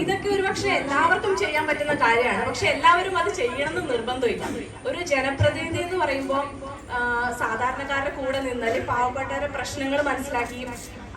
ഇതൊക്കെ ഒരു പക്ഷെ എല്ലാവർക്കും ചെയ്യാൻ പറ്റുന്ന കാര്യമാണ്. പക്ഷെ എല്ലാവരും അത് ചെയ്യണമെന്ന് നിർബന്ധമില്ല. ഒരു ജനപ്രതിനിധി എന്ന് പറയുമ്പോൾ സാധാരണക്കാരുടെ കൂടെ നിന്ന് അല്ലെങ്കിൽ പാവപ്പെട്ടവരുടെ പ്രശ്നങ്ങൾ മനസ്സിലാക്കി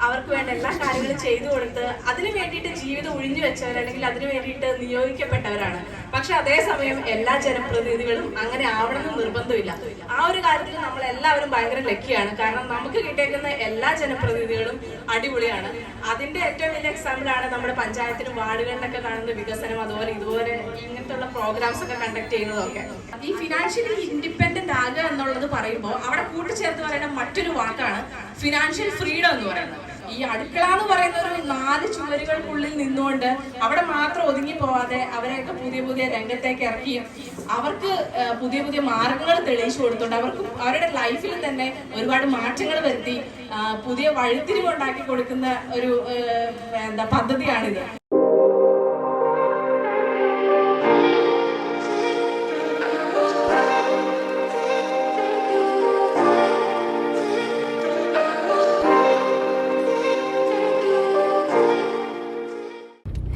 അവർക്ക് വേണ്ട എല്ലാ കാര്യങ്ങളും ചെയ്തു കൊടുത്ത് അതിനു വേണ്ടിയിട്ട് ജീവിതം ഒഴിഞ്ഞു വെച്ചവർ അല്ലെങ്കിൽ അതിനു വേണ്ടിയിട്ട് നിയോഗിക്കപ്പെട്ടവരാണ്. പക്ഷെ അതേസമയം എല്ലാ ജനപ്രതിനിധികളും അങ്ങനെ ആവണമെന്ന് നിർബന്ധമില്ല. ആ ഒരു കാര്യത്തിൽ നമ്മൾ എല്ലാവരും ഭയങ്കര ലക്കിയാണ്. കാരണം നമുക്ക് കിട്ടിയേക്കുന്ന എല്ലാ ജനപ്രതിനിധികളും അടിപൊളിയാണ്. അതിന്റെ ഏറ്റവും വലിയ എക്സാമ്പിൾ ആണ് നമ്മുടെ പഞ്ചായത്തിനും വാർഡുകളിലൊക്കെ കാണുന്ന വികസനം, അതുപോലെ ഇതുപോലെ ഇങ്ങനത്തെ പ്രോഗ്രാംസ് ഒക്കെ കണ്ടക്ട് ചെയ്യുന്നതൊക്കെ. ഈ ഫിനാൻഷ്യലി ഇൻഡിപെൻഡന്റ് ആകുക എന്നുള്ളത് പറയുമ്പോൾ അവിടെ കൂട്ടിച്ചേർത്ത് പറയുന്ന മറ്റൊരു വാക്കാണ് ഫിനാൻഷ്യൽ ഫ്രീഡം എന്ന് പറയുന്നത്. ഈ അടുക്കള എന്ന് പറയുന്ന ഒരു 4 ചുവരുകൾക്കുള്ളിൽ നിന്നുകൊണ്ട് അവിടെ മാത്രം ഒതുങ്ങി പോവാതെ അവരെയൊക്കെ പുതിയ പുതിയ രംഗത്തേക്ക് ഇറക്കി അവർക്ക് പുതിയ പുതിയ മാർഗങ്ങൾ തെളിയിച്ചു കൊടുത്തുകൊണ്ട് അവർക്ക് അവരുടെ ലൈഫിൽ തന്നെ ഒരുപാട് മാറ്റങ്ങൾ വരുത്തി പുതിയ വഴിത്തിരിവ് ഉണ്ടാക്കി കൊടുക്കുന്ന ഒരു പദ്ധതിയാണിത്.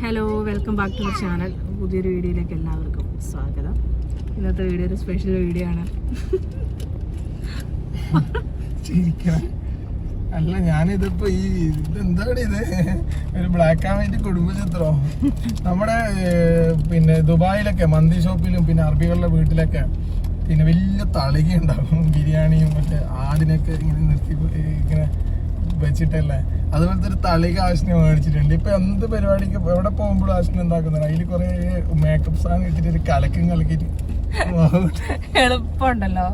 Hello, welcome back to our channel. പുതിയൊരു വീഡിയോയിലേക്ക് എല്ലാവർക്കും സ്വാഗതം. ഇന്നത്തെ വീഡിയോ ഒരു സ്പെഷ്യൽ വീഡിയോ ആണ്. അല്ല, ഞാനിതിപ്പോ ഇതെന്താണ് ഇത് ഒരു ബ്ലാക്ക് ആൻഡ് വൈറ്റ് കുടുംബ ചിത്രോ? നമ്മുടെ പിന്നെ ദുബായിലൊക്കെ മന്തി ഷോപ്പിലും പിന്നെ അറബികളുടെ വീട്ടിലൊക്കെ പിന്നെ വലിയ തളിക ഉണ്ടാവും, ബിരിയാണിയും മറ്റേ ആടിനൊക്കെ ഇങ്ങനെ നിർത്തി ഇങ്ങനെ വെച്ചിട്ടല്ലേ. അതുപോലത്തെ ഒരു തളിക ആശിനെ മേടിച്ചിട്ടുണ്ട്. ഇപ്പൊ എന്ത് പരിപാടിക്ക് എവിടെ പോകുമ്പോഴും ആശിനെ ഉണ്ടാക്കുന്നുണ്ട്. അതിൽ കുറെ മേക്കപ്പ് സാധനം ഇട്ടിട്ട് ഒരു കലക്കും കലക്കിട്ട് എളുപ്പമുണ്ടല്ലോ.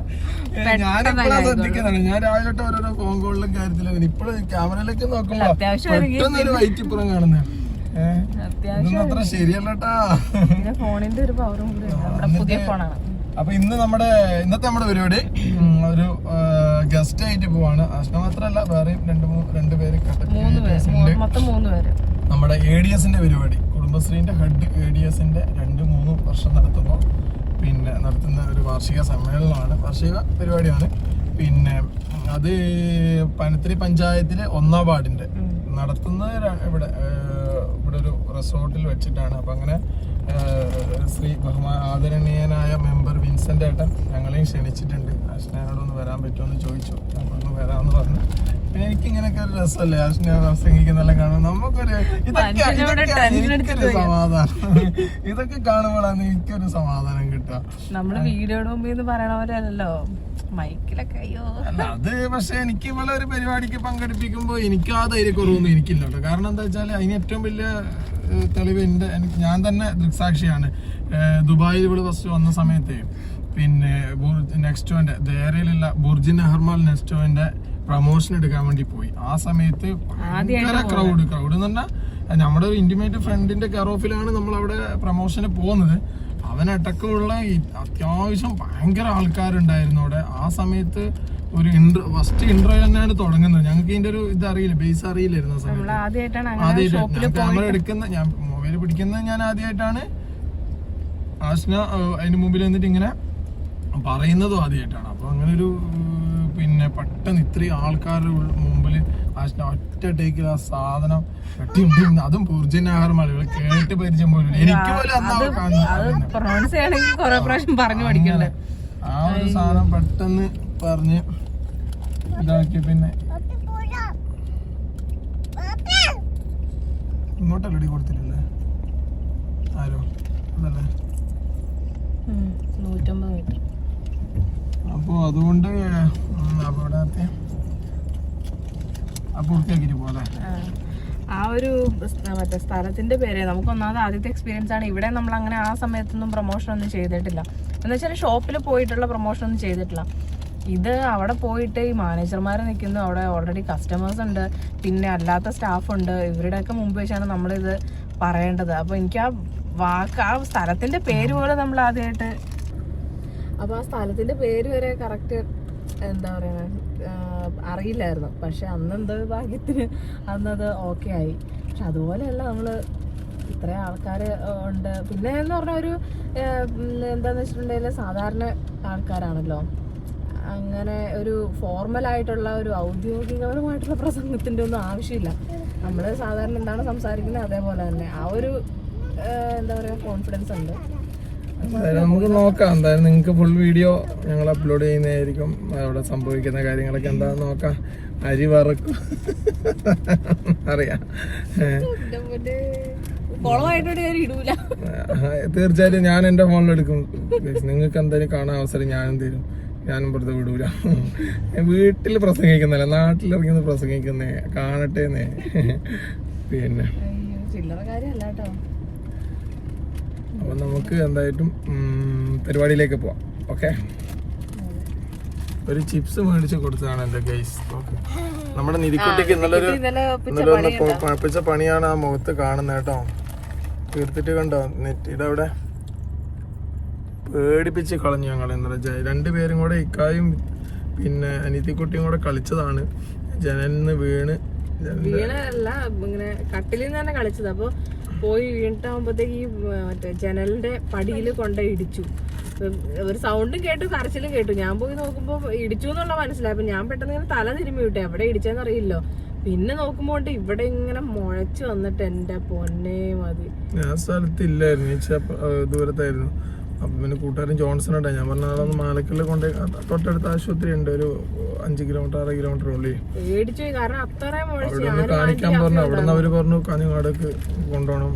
ഞാനിപ്പോഴാ ശ്രദ്ധിക്കുന്നതാണ്. ഞാൻ രാവിലെ തൊട്ട് ഓരോരോ ഫോൺ കോളിലും കാര്യത്തിലും ഇപ്പോഴും ക്യാമറയിലൊക്കെ നോക്കുമ്പോ പെട്ടെന്നൊരു വൈറ്റ് ഇപ്പുറം കാണുന്നത്. ഇതൊന്നും അത്ര ശരിയല്ലട്ടാ. ഫോണിന്റെ ഒരു പവറും പുതിയ ഫോണാണ്. അപ്പൊ ഇന്നത്തെ നമ്മുടെ പരിപാടി ഒരു ഗസ്റ്റ് ആയിട്ട് പോവാണ്. ആശ്ന മാത്രല്ല, വേറെയും രണ്ട് പേര് നമ്മുടെ ADSന്റെ പരിപാടി, കുടുംബശ്രീന്റെ ഹെഡ് ADSന്റെ 2-3 വർഷം നടത്തുന്ന ഒരു വാർഷിക സമ്മേളനമാണ്, വാർഷിക പരിപാടിയാണ്. പിന്നെ അത് പനത്തിരി പഞ്ചായത്തിലെ 1-ാം വാർഡിന്റെ നടത്തുന്നത് ഇവിടെ ഒരു റിസോർട്ടിൽ വെച്ചിട്ടാണ്. അപ്പൊ അങ്ങനെ ശ്രീ ആദരണീയനായ മെമ്പർ വിൻസെന്റ് ഏട്ടൻ ഞങ്ങളെയും ക്ഷണിച്ചിട്ടുണ്ട്. ആശ്നയോടൊന്ന് വരാൻ പറ്റുമെന്ന് ചോദിച്ചു. ഞങ്ങളൊന്ന് വരാമെന്ന് പറഞ്ഞു. പിന്നെ എനിക്ക് ഇങ്ങനെയൊക്കെ ഒരു രസമല്ലേ ആശ്ന പ്രസംഗിക്കുന്നെല്ലാം കാണുമ്പോൾ നമുക്കൊരു എനിക്കൊരു സമാധാനം. ഇതൊക്കെ കാണുമ്പോഴാണ് എനിക്കൊരു സമാധാനം കിട്ടുക. നമ്മള് വീഡിയോയുടെ മുമ്പിൽ പറയണവരല്ലോ മൈക്കിലൊക്കെ. അയ്യോ, അത് പക്ഷെ എനിക്ക് ഇവിടെ ഒരു പരിപാടിക്ക് പങ്കെടുപ്പിക്കുമ്പോൾ എനിക്ക് ആ ധൈര്യക്കുറവൊന്നും എനിക്കില്ല കേട്ടോ. കാരണം എന്താ വെച്ചാൽ അതിന് ഏറ്റവും വലിയ തെളിവ് ഞാൻ തന്നെ ദൃക്സാക്ഷിയാണ്. ദുബായിൽ ഇവിടെ ഫസ്റ്റ് വന്ന സമയത്ത് പിന്നെ നെക്സ്റ്റോന്റെ ദേരയിലുള്ള ബുർജിൻ അഹർമാൽ നെക്സ്റ്റോന്റെ പ്രൊമോഷൻ എടുക്കാൻ വേണ്ടി പോയി. ആ സമയത്ത് ഭയങ്കര ക്രൗഡ് എന്ന് പറഞ്ഞാൽ നമ്മുടെ ഒരു ഇന്റിമേറ്റ് ഫ്രണ്ടിന്റെ കെയർ ഓഫിലാണ് നമ്മൾ അവിടെ പ്രൊമോഷന് പോകുന്നത്. അവനടക്കമുള്ള അത്യാവശ്യം ഭയങ്കര ആൾക്കാരുണ്ടായിരുന്നു അവിടെ. ആ സമയത്ത് ഒരു ഫസ്റ്റ് ഇന്റർവ്യൂ തന്നെയാണ് തുടങ്ങുന്നത്. ഞങ്ങൾക്ക് ഇതിന്റെ ഒരു ഇത് അറിയില്ല, ബേസ് അറിയില്ലായിരുന്നു. ആദ്യമായിട്ടാണ് ക്യാമറ എടുക്കുന്ന, ഞാൻ മൊബൈൽ പിടിക്കുന്നത് ഞാൻ ആദ്യമായിട്ടാണ്. ആശ്ന അതിന് മുമ്പിൽ വന്നിട്ട് ഇങ്ങനെ പറയുന്നതും ആദ്യമായിട്ടാണ്. അപ്പൊ അങ്ങനെ ഒരു പിന്നെ പെട്ടെന്ന് ഇത്രയും ആൾക്കാരുടെ മുമ്പിൽ ആശ്ന ഒറ്റ ടേക്കിൽ ആ സാധനം അതും ബുർജിൻ അഹർമാൽ കേട്ട് പരിചയം പോലും എനിക്ക് പോലും ആ ഒരു സാധനം പെട്ടെന്ന് പറഞ്ഞ് ഇതാക്കി. പിന്നെ ഇങ്ങോട്ടല്ലേ കൊടുത്തിട്ടില്ലേ ആരോ അതല്ലേ? 150 മീറ്റർ. അപ്പൊ അതുകൊണ്ട് പൂർത്തിയാക്കിട്ട് പോലെ ആ ഒരു മറ്റേ സ്ഥലത്തിന്റെ പേര് നമുക്കൊന്നാമത് ആദ്യത്തെ എക്സ്പീരിയൻസ് ആണ്. ഇവിടെ നമ്മൾ അങ്ങനെ ആ സമയത്തൊന്നും പ്രൊമോഷൻ ഒന്നും ചെയ്തിട്ടില്ല. എന്ന് വെച്ചാൽ ഷോപ്പിൽ പോയിട്ടുള്ള പ്രൊമോഷൻ ഒന്നും ചെയ്തിട്ടില്ല. ഇത് അവിടെ പോയിട്ട് ഈ മാനേജർമാർ നിൽക്കുന്നു, അവിടെ ഓൾറെഡി കസ്റ്റമേഴ്സ് ഉണ്ട്, പിന്നെ അല്ലാത്ത സ്റ്റാഫ് ഉണ്ട്. ഇവരുടെയൊക്കെ മുമ്പ് വെച്ചാണ് നമ്മളിത് പറയേണ്ടത്. അപ്പോൾ എനിക്ക് ആ സ്ഥലത്തിന്റെ പേര് പോലെ നമ്മൾ ആദ്യമായിട്ട്, അപ്പോൾ ആ സ്ഥലത്തിന്റെ പേര് വരെ കറക്റ്റ് എന്താ പറയുക അറിയില്ലായിരുന്നു. പക്ഷെ അന്നെന്തോ ഭാഗ്യത്തിന് അന്നത് ഓക്കെ ആയി. പക്ഷെ അതുപോലെയല്ല, നമ്മൾ ഇത്രയും ആൾക്കാർ ഉണ്ട്. പിന്നെ എന്ന് പറഞ്ഞാൽ ഒരു എന്താന്ന് വെച്ചിട്ടുണ്ടെങ്കിൽ സാധാരണ ആൾക്കാരാണല്ലോ. അങ്ങനെ ഒരു ഫോർമലായിട്ടുള്ള ഒരു ഔദ്യോഗികപരമായിട്ടുള്ള പ്രസംഗത്തിൻ്റെ ഒന്നും ആവശ്യമില്ല. നമ്മൾ സാധാരണ എന്താണ് സംസാരിക്കുന്നത് അതേപോലെ തന്നെ ആ ഒരു എന്താ പറയുക കോൺഫിഡൻസ് ഉണ്ട്. നമുക്ക് നോക്കാം. എന്തായാലും നിങ്ങൾക്ക് ഫുൾ വീഡിയോ ഞങ്ങൾ അപ്ലോഡ് ചെയ്യുന്നതായിരിക്കും. അവിടെ സംഭവിക്കുന്ന കാര്യങ്ങളൊക്കെ എന്താണെന്ന് നോക്കാം. അരി വറക്കും അറിയാം. തീർച്ചയായിട്ടും ഞാൻ എൻ്റെ ഫോണിലെടുക്കും. നിങ്ങൾക്ക് എന്തായാലും കാണാൻ അവസരം ഞാനും തരും. ഞാനും വെറുതെ വിടൂല. വീട്ടിൽ പ്രസംഗിക്കുന്നില്ല, നാട്ടിലിറങ്ങി പ്രസംഗിക്കുന്നേ കാണട്ടേന്നേ. പിന്നെ ചില്ലറ കാര്യമല്ല കേട്ടോ. അപ്പം നമുക്ക് എന്തായിട്ടും പരിപാടിയിലേക്ക് പോവാം. ഓക്കെ, ഒരു ചിപ്സ് മേടിച്ച് കൊടുത്തതാണ് എൻ്റെ ഗൈസ്. ഓക്കെ, നമ്മുടെ നിധിക്കുട്ടിക്ക് ഇന്നലെ പഴപ്പിച്ച പണിയാണ് ആ മുഖത്ത് കാണുന്നത് കേട്ടോ. തീർത്തിട്ട് കണ്ടോ നെറ്റിയുടെ അവിടെ പേടിപ്പിച്ച് കളഞ്ഞു ഞങ്ങൾ ഇന്നലെ. രണ്ടുപേരും കൂടെ ഇക്കായും പിന്നെ അനിയത്തിക്കുട്ടിയും കൂടെ കളിച്ചതാണ്. ജനലിന്ന് വീണല്ല, ഇങ്ങനെ കട്ടിലിൽ നിന്ന് തന്നെ കളിച്ചത്. അപ്പോൾ പോയി വീണിട്ടാകുമ്പോഴത്തേക്ക് ഈ മറ്റേ ജനലിന്റെ പടിയിൽ കൊണ്ടുപോയി ഇടിച്ചു. ഒരു സൗണ്ടും കേട്ടു, കരച്ചിലും കേട്ടു. ഞാൻ പോയി നോക്കുമ്പോൾ ഇടിച്ചു എന്നുള്ള മനസ്സിലായി. അപ്പൊ ഞാൻ പെട്ടെന്ന് ഇങ്ങനെ തല തിരുമ്മി വിട്ടേ, എവിടെ ഇടിച്ചെന്ന് അറിയില്ലോ. പിന്നെ നോക്കുമ്പോൾ ഇവിടെ ഇങ്ങനെ മുഴച്ചു വന്നിട്ട് എന്റെ പൊന്നേ മതി. ഞാൻ സ്ഥലത്തില്ലായിരുന്നു, ദൂരത്തായിരുന്നു. അപ്പൊ പിന്നെ കൂട്ടുകാരൻ ജോൺസൺ ഉണ്ടായി. ഞാൻ പറഞ്ഞ ആളൊന്ന് മാലക്കല്ല് കൊണ്ട് തൊട്ടടുത്ത ആശുപത്രി ഉണ്ട്, ഒരു 5 കിലോമീറ്റർ 6 കിലോമീറ്റർ ഉള്ളിൽ. അവിടെ കാണിക്കാൻ പറഞ്ഞു. അവിടെ നിന്ന് അവര് പറഞ്ഞു കാഞ്ഞങ്ങാടേക്ക് കൊണ്ടുപോകണം,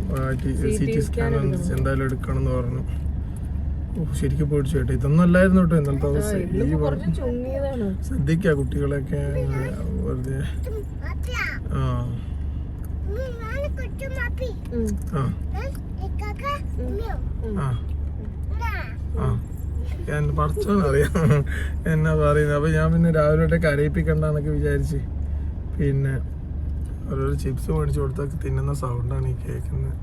CT സ്കാൻ എന്തായാലും എടുക്കണം എന്ന് പറഞ്ഞു. ശരിക്കും പേടിച്ചു കേട്ടോ. ഇതൊന്നും അല്ലായിരുന്നു കേട്ടോ ഇന്നലത്തെ അവസ്ഥ. ശ്രദ്ധിക്ക കുട്ടികളൊക്കെ വെറുതെ. പഠിച്ചോന്നറിയാം എന്നാ പറയുന്നത്. അപ്പൊ ഞാൻ പിന്നെ രാവിലെ കരയിപ്പിക്കണ്ടെന്നൊക്കെ വിചാരിച്ച് പിന്നെ ഓരോ ചിപ്സ് മേടിച്ചു കൊടുത്തൊക്കെ തിന്നുന്ന സൗണ്ടാണ് ഈ കേൾക്കുന്നത്.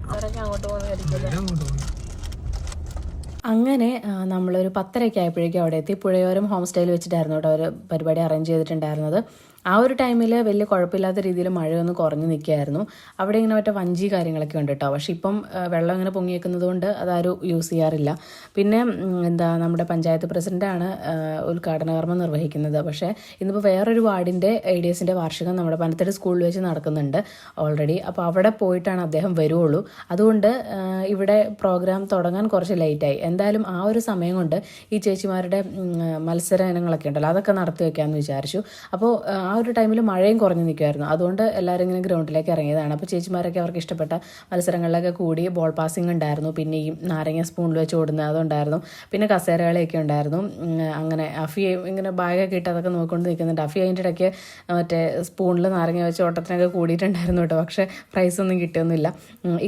അങ്ങനെ നമ്മളൊരു 10:30 ആയപ്പോഴേക്കും അവിടെ എത്തി. പുഴയോരം ഹോം സ്റ്റേയിൽ വെച്ചിട്ടായിരുന്നു കേട്ടോ ഒരു പരിപാടി അറേഞ്ച് ചെയ്തിട്ടുണ്ടായിരുന്നത്. ആ ഒരു ടൈമിൽ വലിയ കുഴപ്പമില്ലാത്ത രീതിയിൽ മഴയൊന്ന് കുറഞ്ഞു നിൽക്കുകയായിരുന്നു. അവിടെ ഇങ്ങനെ മറ്റേ വഞ്ചി കാര്യങ്ങളൊക്കെ ഉണ്ട് കേട്ടോ. പക്ഷെ ഇപ്പം വെള്ളം ഇങ്ങനെ പൊങ്ങിയേക്കുന്നത് കൊണ്ട് അതാരും യൂസ് ചെയ്യാറില്ല. പിന്നെ നമ്മുടെ പഞ്ചായത്ത് പ്രസിഡന്റാണ് ഉദ്ഘാടന കർമ്മം നിർവഹിക്കുന്നത്. പക്ഷേ ഇന്നിപ്പോൾ വേറൊരു വാർഡിൻ്റെ ADSൻ്റെ വാർഷികം നമ്മുടെ പനത്തടി സ്കൂളിൽ വെച്ച് നടക്കുന്നുണ്ട് ഓൾറെഡി. അപ്പോൾ അവിടെ പോയിട്ടാണ് അദ്ദേഹം വരുള്ളൂ. അതുകൊണ്ട് ഇവിടെ പ്രോഗ്രാം തുടങ്ങാൻ കുറച്ച് ലേറ്റായി. എന്തായാലും ആ ഒരു സമയം കൊണ്ട് ഈ ചേച്ചിമാരുടെ മത്സര ഇനങ്ങളൊക്കെ ഉണ്ടല്ലോ അതൊക്കെ നടത്തി വെക്കാമെന്ന് വിചാരിച്ചു. അപ്പോൾ ആ ഒരു ടൈമിൽ മഴയും കുറഞ്ഞു നിൽക്കുമായിരുന്നു. അതുകൊണ്ട് എല്ലാവരും ഇങ്ങനെ ഗ്രൗണ്ടിലേക്ക് ഇറങ്ങിയതാണ്. അപ്പോൾ ചേച്ചിമാരൊക്കെ അവർക്ക് ഇഷ്ടപ്പെട്ട മത്സരങ്ങളിലൊക്കെ കൂടി ബോൾ പാസിംഗ് ഉണ്ടായിരുന്നു, പിന്നെ ഈ നാരങ്ങ സ്പൂണിൽ വെച്ച് ഓടുന്നത് അതുണ്ടായിരുന്നു, പിന്നെ കസേരകളിയൊക്കെ ഉണ്ടായിരുന്നു. അങ്ങനെ അഫിയെ ഇങ്ങനെ ബാഗൊക്കെ ഇട്ട് അതൊക്കെ നോക്കിക്കൊണ്ട് നിൽക്കുന്നുണ്ട്. അഫി അതിൻ്റെ ഇടയ്ക്ക് മറ്റേ സ്പൂണിൽ നാരങ്ങ വെച്ച് ഓട്ടത്തിനൊക്കെ കൂടിയിട്ടുണ്ടായിരുന്നു കേട്ടോ. പക്ഷേ പ്രൈസൊന്നും കിട്ടിയൊന്നുമില്ല.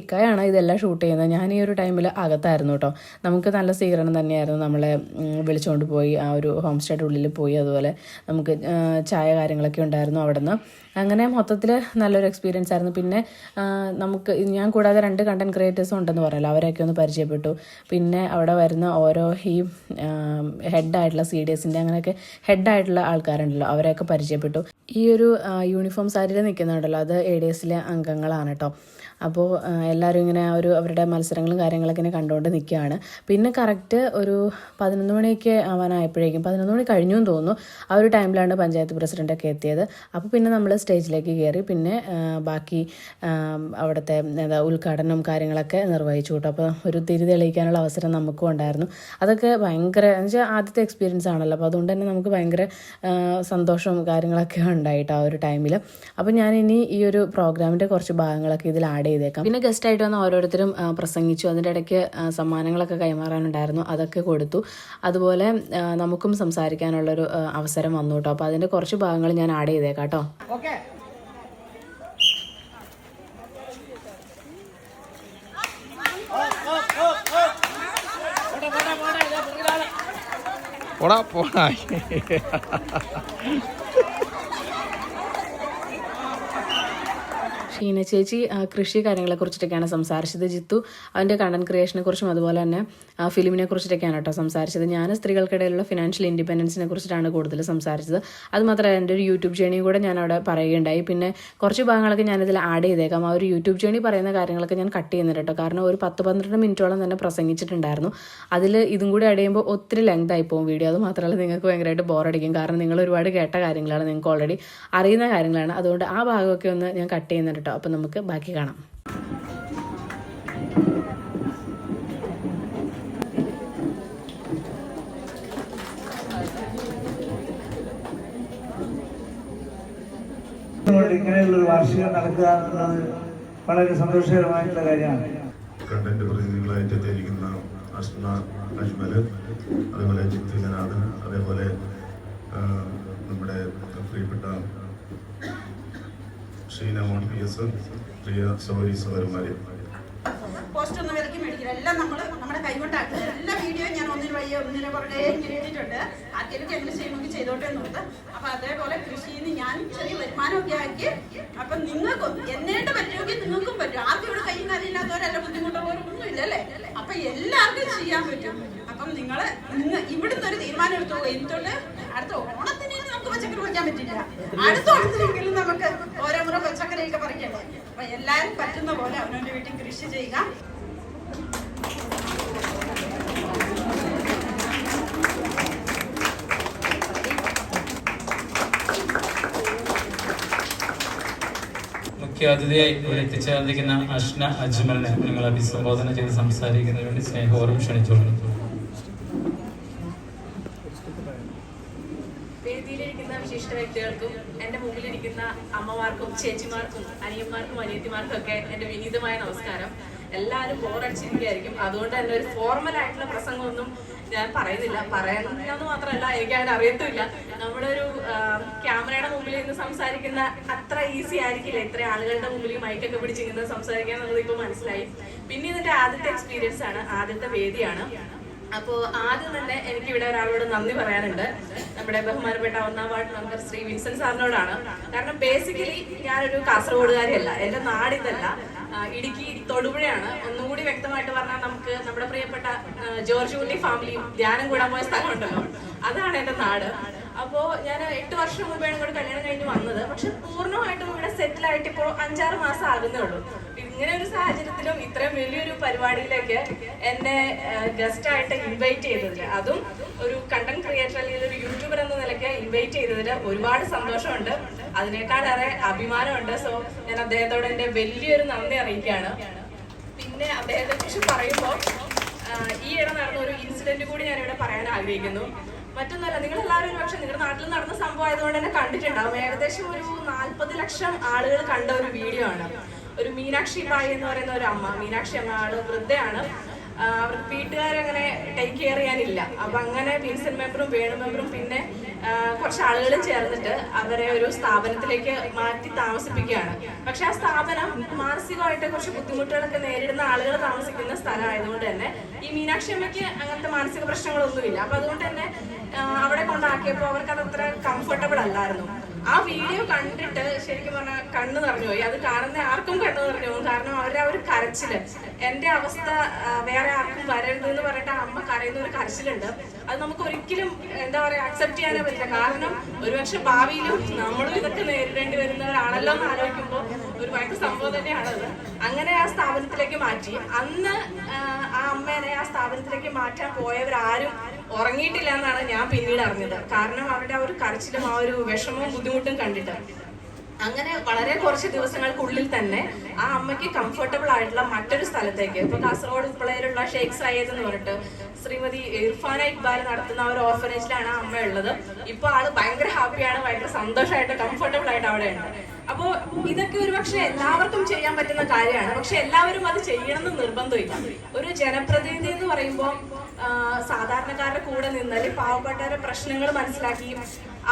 ഇക്കായാണ് ഇതെല്ലാം ഷൂട്ട് ചെയ്യുന്നത്. ഞാൻ ഈ ഒരു ടൈമിൽ അകത്തായിരുന്നു കേട്ടോ. നമുക്ക് നല്ല സ്വീകരണം തന്നെയായിരുന്നു. നമ്മളെ വിളിച്ചുകൊണ്ട് പോയി ആ ഒരു ഹോം സ്റ്റേയുടെ ഉള്ളിൽ പോയി. അതുപോലെ നമുക്ക് ചായ കാര്യങ്ങളൊക്കെ ഉണ്ടായിരുന്നു അവിടെ നിന്ന്. അങ്ങനെ മൊത്തത്തിൽ നല്ലൊരു എക്സ്പീരിയൻസ് ആയിരുന്നു. പിന്നെ ഞാൻ കൂടാതെ 2 കണ്ടന്റ് ക്രിയേറ്റേഴ്സും ഉണ്ടെന്ന് പറഞ്ഞല്ലോ, അവരെയൊക്കെ ഒന്ന് പരിചയപ്പെട്ടു. പിന്നെ അവിടെ വരുന്ന ഓരോ ഈ ഹെഡായിട്ടുള്ള CDSൻ്റെ അങ്ങനെയൊക്കെ ഹെഡായിട്ടുള്ള ആൾക്കാരുണ്ടല്ലോ അവരെയൊക്കെ പരിചയപ്പെട്ടു. ഈ ഒരു യൂണിഫോം സാരിയിൽ നിൽക്കുന്നുണ്ടല്ലോ അത് ADSലെ അംഗങ്ങളാണ് കേട്ടോ. അപ്പോൾ എല്ലാവരും ഇങ്ങനെ അവരുടെ മത്സരങ്ങളും കാര്യങ്ങളൊക്കെ ഇങ്ങനെ കണ്ടുകൊണ്ട് നിൽക്കുകയാണ്. പിന്നെ കറക്റ്റ് ഒരു 11 മണിയൊക്കെ ആവാനായപ്പോഴേക്കും 11 മണി കഴിഞ്ഞു എന്ന് തോന്നുന്നു. ആ ഒരു ടൈമിലാണ് പഞ്ചായത്ത് പ്രസിഡൻ്റൊക്കെ എത്തിയത്. അപ്പോൾ പിന്നെ നമ്മൾ സ്റ്റേജിലേക്ക് കയറി പിന്നെ ബാക്കി അവിടുത്തെ ഉദ്ഘാടനം കാര്യങ്ങളൊക്കെ നിർവഹിച്ചു കേട്ടോ. അപ്പോൾ ഒരു തിരി തെളിയിക്കാനുള്ള അവസരം നമുക്കും ഉണ്ടായിരുന്നു. അതൊക്കെ ഭയങ്കര എന്നുവെച്ചാൽ ആദ്യത്തെ എക്സ്പീരിയൻസ് ആണല്ലോ. അപ്പോൾ അതുകൊണ്ട് തന്നെ നമുക്ക് ഭയങ്കര സന്തോഷവും കാര്യങ്ങളൊക്കെ ഉണ്ടായിട്ട് ആ ഒരു ടൈമിൽ. അപ്പോൾ ഞാനിനി ഈ ഒരു പ്രോഗ്രാമിൻ്റെ കുറച്ച് ഭാഗങ്ങളൊക്കെ ഇതിൽ ആഡ് ചെയ്തേക്കാം. പിന്നെ ഗസ്റ്റായിട്ട് വന്ന് ഓരോരുത്തരും പ്രസംഗിച്ചു. അതിൻ്റെ ഇടയ്ക്ക് സമ്മാനങ്ങളൊക്കെ കൈമാറാനുണ്ടായിരുന്നു, അതൊക്കെ കൊടുത്തു. അതുപോലെ നമുക്കും സംസാരിക്കാനുള്ളൊരു അവസരം വന്നു കേട്ടോ. അപ്പോൾ അതിൻ്റെ കുറച്ച് ഭാഗങ്ങൾ ഞാൻ ആഡ് ചെയ്തേക്കാം കേട്ടോ. ഷീന ചേച്ചി കൃഷി കാര്യങ്ങളെ കുറിച്ചിട്ടൊക്കെയാണ് സംസാരിച്ചത്. ജിത്തു അവൻ്റെ കണ്ടന്റ് ക്രിയേഷനെ കുറിച്ചും അതുപോലെ തന്നെ ഫിലിമിനെ കുറിച്ചിട്ടൊക്കെയാണ് കേട്ടോ സംസാരിച്ചത്. ഞാൻ സ്ത്രീകൾക്കിടയിലുള്ള ഫിനാൻഷ്യൽ ഇൻഡിപെൻഡൻസിനെ കുറിച്ചിട്ടാണ് കൂടുതൽ സംസാരിച്ചത്. അതുമാത്രമല്ല എൻ്റെ ഒരു യൂട്യൂബ് ജേണിയും കൂടെ ഞാൻ അവിടെ പറയുകയുണ്ടായി. പിന്നെ കുറച്ച് ഭാഗങ്ങളൊക്കെ ഞാനിതിൽ ആഡ് ചെയ്തേക്കാം. ആ ഒരു യൂട്യൂബ് ജേണി പറയുന്ന കാര്യങ്ങളൊക്കെ ഞാൻ കട്ട് ചെയ്യുന്നുണ്ട് കേട്ടോ. കാരണം ഒരു 10-12 മിനിറ്റോളം തന്നെ പ്രസംഗിച്ചിട്ടുണ്ടായിരുന്നു. അതിൽ ഇതും കൂടി ആഡ് ചെയ്യുമ്പോൾ ഒത്തിരി ലെങ്ത് ആയി പോകും വീഡിയോ. അത് മാത്രമല്ല നിങ്ങൾക്ക് ഭയങ്കരമായിട്ട് ബോറടിക്കും. കാരണം നിങ്ങൾ ഒരുപാട് കേട്ട കാര്യങ്ങളാണ്, നിങ്ങൾക്ക് ഓൾറെഡി അറിയുന്ന കാര്യങ്ങളാണ്. അതുകൊണ്ട് ആ ഭാഗമൊക്കെ ഒന്ന് ഞാൻ കട്ട് ചെയ്യുന്നുണ്ട് കേട്ടോ. അപ്പം നമുക്ക് ബാക്കി കാണാം. ഇങ്ങനെയുള്ളൊരു വാർഷികം നടക്കുക എന്നുള്ളത് വളരെ സന്തോഷകരമായിട്ടുള്ള കാര്യമാണ്. കണ്ടന്റ് പ്രതിനിധികളായിട്ട് എത്തിയിരിക്കുന്ന അഷ്ന അജ്മല്, അതേപോലെ ജിത്തു ജനാർദ്ദൻ, അതേപോലെ നമ്മുടെ പ്രിയപ്പെട്ട ഷീന മോൺ PS, പ്രിയ സഹോദരന്മാരെ, പോസ്റ്റ് ഒന്നും വിലക്ക് മേടിക്കില്ല. എല്ലാം നമ്മൾ നമ്മുടെ കൈകൊണ്ടാക്കുക. എല്ലാ വീഡിയോയും ഞാൻ ഒന്നിനെ പുറകെ ഇങ്ങനെ ഇട്ടിട്ടുണ്ട്. ആർക്കെങ്കിലും എങ്ങനെ ചെയ്യണമെങ്കിൽ ചെയ്തോട്ടെ എന്നുള്ളത്. അപ്പൊ അതേപോലെ കൃഷിയിൽ നിന്ന് ഞാൻ ചെറിയ വരുമാനമൊക്കെ ആക്കി. അപ്പൊ നിങ്ങൾക്കും എന്നേണ്ട പറ്റുമെങ്കിൽ നിങ്ങൾക്കും പറ്റും. ആർക്കും ഇവിടെ കൈയും കാര്യമില്ലാത്തവരല്ല, ബുദ്ധിമുട്ടുള്ളവരൊന്നും ഇല്ലല്ലേ. അപ്പൊ എല്ലാവർക്കും ചെയ്യാൻ പറ്റും. അപ്പം നിങ്ങൾ ഇന്ന് ഇവിടുന്ന് ഒരു തീരുമാനം എടുത്തു. എന്നിട്ട് അടുത്ത ഓണത്തിന് നമുക്ക് പച്ചക്കറി വയ്ക്കാൻ പറ്റില്ല, അടുത്ത ഓണത്തിനെങ്കിലും നമുക്ക് ഓരോ മുറ പച്ചക്കറിയൊക്കെ പറിക്കണ്ടേ. അപ്പൊ എല്ലാവരും പറ്റുന്ന പോലെ അവനവന്റെ വീട്ടിൽ കൃഷി ചെയ്യുക. മുഖ്യാതിഥിയായി ഇവിടെ എത്തിച്ചേർന്നിരിക്കുന്ന അഷ്ന അജ്മലിനെ നിങ്ങൾ അഭിസംബോധന ചെയ്ത് സംസാരിക്കുന്നതിന് വേണ്ടി സ്നേഹപൂർവ്വം ക്ഷണിച്ചോളൂ. വേദിയിലിരിക്കുന്ന വിശിഷ്ട വ്യക്തികൾക്കും എൻ്റെ മുമ്പിലിരിക്കുന്ന അമ്മമാർക്കും ചേച്ചിമാർക്കും അനിയന്മാർക്കും അനിയത്തിമാർക്കും ഒക്കെ എൻ്റെ വിനീതമായ നമസ്കാരം. എല്ലാവരും ബോറടിച്ചിരിക്കുകയായിരിക്കും. അതുകൊണ്ട് തന്നെ ഒരു ഫോർമൽ ആയിട്ടുള്ള പ്രസംഗമൊന്നും ഞാൻ പറയുന്നില്ല. പറയാനെന്ന് മാത്രമല്ല, എനിക്ക് അങ്ങനെ അറിയത്തുമില്ല. നമ്മുടെ ഒരു ക്യാമറയുടെ മുമ്പിൽ നിന്ന് സംസാരിക്കുന്ന അത്ര ഈസി ആയിരിക്കില്ല. ഇത്ര ആളുകളുടെ മുമ്പിൽ മൈക്കൊക്കെ പിടിച്ചിങ്ങനെ സംസാരിക്കുക എന്നുള്ളത് ഇപ്പോൾ മനസ്സിലായി. പിന്നെ ഇതിൻ്റെ ആദ്യത്തെ എക്സ്പീരിയൻസ് ആണ്, ആദ്യത്തെ വേദിയാണ്. അപ്പോൾ ആദ്യം തന്നെ എനിക്കിവിടെ ഒരാളോട് നന്ദി പറയാനുണ്ട്. നമ്മുടെ ബഹുമാനപ്പെട്ട 1ാം വാർഡ് മെമ്പർ ശ്രീ വിൻസെന്റ് സാറിനോടാണ്. കാരണം ബേസിക്കലി ഞാനൊരു കാസർഗോഡുകാരിയല്ല, എൻ്റെ നാടിതല്ല, ഇടുക്കി തൊടുപുഴയാണ്. ഒന്നുകൂടി വ്യക്തമായിട്ട് പറഞ്ഞാൽ നമുക്ക് നമ്മുടെ പ്രിയപ്പെട്ട ജോർജ് കുട്ടി ഫാമിലിയും ധ്യാനം കൂടാൻ പോയ സ്ഥലമുണ്ടല്ലോ, അതാണ് എൻ്റെ നാട്. അപ്പോൾ ഞാൻ 8 വർഷം മുമ്പാണ് ഇവിടെ കല്യാണം കഴിഞ്ഞ് വന്നത്. പക്ഷെ പൂർണ്ണമായിട്ടും ഇവിടെ സെറ്റിലായിട്ട് ഇപ്പോൾ 5-6 മാസം ആകുന്നേ ഉള്ളൂ. ഇങ്ങനെ ഒരു സാഹചര്യത്തിലും ഇത്രയും വലിയൊരു പരിപാടിയിലേക്ക് എന്നെ ഗസ്റ്റായിട്ട് ഇൻവൈറ്റ് ചെയ്തതിൽ, അതും ഒരു കണ്ടന്റ് ക്രിയേറ്റർ അല്ലെങ്കിൽ ഒരു യൂട്യൂബർ എന്ന നിലയ്ക്ക് ഇൻവൈറ്റ് ചെയ്തതിൽ ഒരുപാട് സന്തോഷമുണ്ട്. അതിനേക്കാളേറെ അഭിമാനമുണ്ട്. സോ ഞാൻ അദ്ദേഹത്തോട് എൻ്റെ വലിയൊരു നന്ദി അറിയിക്കുകയാണ്. പിന്നെ അദ്ദേഹത്തെ കുറിച്ച് പറയുമ്പോൾ ഈയിടെ നടന്ന ഒരു ഇൻസിഡന്റ് കൂടി ഞാനിവിടെ പറയാൻ ആഗ്രഹിക്കുന്നു. മറ്റൊന്നല്ല, നിങ്ങളെല്ലാവരും ഒരു പക്ഷേ നിങ്ങളുടെ നാട്ടിൽ നടന്ന സംഭവം ആയതുകൊണ്ട് തന്നെ കണ്ടിട്ടുണ്ടാവും. ഏകദേശം ഒരു 40 ലക്ഷം ആളുകൾ കണ്ട ഒരു വീഡിയോ ആണ്. ഒരു മീനാക്ഷി ബായി എന്ന് പറയുന്ന ഒരു അമ്മ, മീനാക്ഷി അമ്മ, ആള് വൃദ്ധയാണ്. അവർക്ക് വീട്ടുകാരങ്ങനെ ടേക്ക് കെയർ ചെയ്യാനില്ല. അപ്പൊ അങ്ങനെ വിൻസെന്റ് മെമ്പറും വേണു മെമ്പറും പിന്നെ കുറച്ച് ആളുകളും ചേർന്നിട്ട് അവരെ ഒരു സ്ഥാപനത്തിലേക്ക് മാറ്റി താമസിപ്പിക്കുകയാണ്. പക്ഷെ ആ സ്ഥാപനം മാനസികമായിട്ട് കുറച്ച് ബുദ്ധിമുട്ടുകളൊക്കെ നേരിടുന്ന ആളുകൾ താമസിക്കുന്ന സ്ഥലമായതുകൊണ്ട് തന്നെ ഈ മീനാക്ഷി അമ്മയ്ക്ക് അങ്ങനത്തെ മാനസിക പ്രശ്നങ്ങളൊന്നുമില്ല. അപ്പൊ അതുകൊണ്ട് തന്നെ അവിടെ കൊണ്ടാക്കിയപ്പോൾ അവർക്ക് അത് അത്ര കംഫർട്ടബിൾ അല്ലായിരുന്നു. ആ വീഡിയോ കണ്ടിട്ട് ശരിക്കും പറഞ്ഞാൽ കണ്ണു നിറഞ്ഞു പോയി. അത് കാണുന്ന ആർക്കും കണ്ണു നിറഞ്ഞു പോകും. കാരണം അവരുടെ ആ ഒരു കരച്ചില്, എൻ്റെ അവസ്ഥ വേറെ ആർക്കും വരരുത് എന്ന് പറഞ്ഞിട്ട് അമ്മ കരയുന്ന ഒരു കരച്ചിലുണ്ട്. അത് നമുക്ക് ഒരിക്കലും എന്താ പറയുക അക്സെപ്റ്റ് ചെയ്യാനേ പറ്റില്ല. കാരണം ഒരുപക്ഷെ ഭാവിയിലും നമ്മളും ഇതൊക്കെ നേരിടേണ്ടി വരുന്നവരാണല്ലോ എന്ന് ആലോചിക്കുമ്പോൾ ഒരു ഭയങ്കര സംഭവം തന്നെയാണത്. അങ്ങനെ ആ സ്ഥാപനത്തിലേക്ക് മാറ്റി. അന്ന് ആ അമ്മേനെ ആ സ്ഥാപനത്തിലേക്ക് മാറ്റാൻ പോയവരാരും ഉറങ്ങിയിട്ടില്ല എന്നാണ് ഞാൻ പിന്നീട് അറിഞ്ഞത്. കാരണം അവരുടെ ആ ഒരു കരച്ചിലും ആ ഒരു വിഷമവും ബുദ്ധിമുട്ടും കണ്ടിട്ട് അങ്ങനെ വളരെ കുറച്ച് ദിവസങ്ങൾക്കുള്ളിൽ തന്നെ ആ അമ്മയ്ക്ക് കംഫർട്ടബിൾ ആയിട്ടുള്ള മറ്റൊരു സ്ഥലത്തേക്ക്, ഇപ്പൊ കാസർഗോഡ് ഉപ്പളയിലുള്ള ഷെയ്ഖ് സയ്യദ് എന്ന് പറഞ്ഞിട്ട് ശ്രീമതി ഇർഫാന ഇക്ബാൽ നടത്തുന്ന ഒരു ഓർഫനേജിലാണ് ആ അമ്മ ഉള്ളത്. ഇപ്പൊ ആള് ഭയങ്കര ഹാപ്പിയാണ്, ഭയങ്കര സന്തോഷമായിട്ട് കംഫർട്ടബിൾ ആയിട്ട് അവിടെ ഉണ്ട്. അപ്പോ ഇതൊക്കെ ഒരു പക്ഷെ എല്ലാവർക്കും ചെയ്യാൻ പറ്റുന്ന കാര്യമാണ്. പക്ഷെ എല്ലാവരും അത് ചെയ്യണമെന്ന് നിർബന്ധമില്ല. ഒരു ജനപ്രതിനിധി എന്ന് പറയുമ്പോൾ സാധാരണക്കാരുടെ കൂടെ നിന്നാൽ പാവപ്പെട്ടവരുടെ പ്രശ്നങ്ങൾ മനസ്സിലാക്കി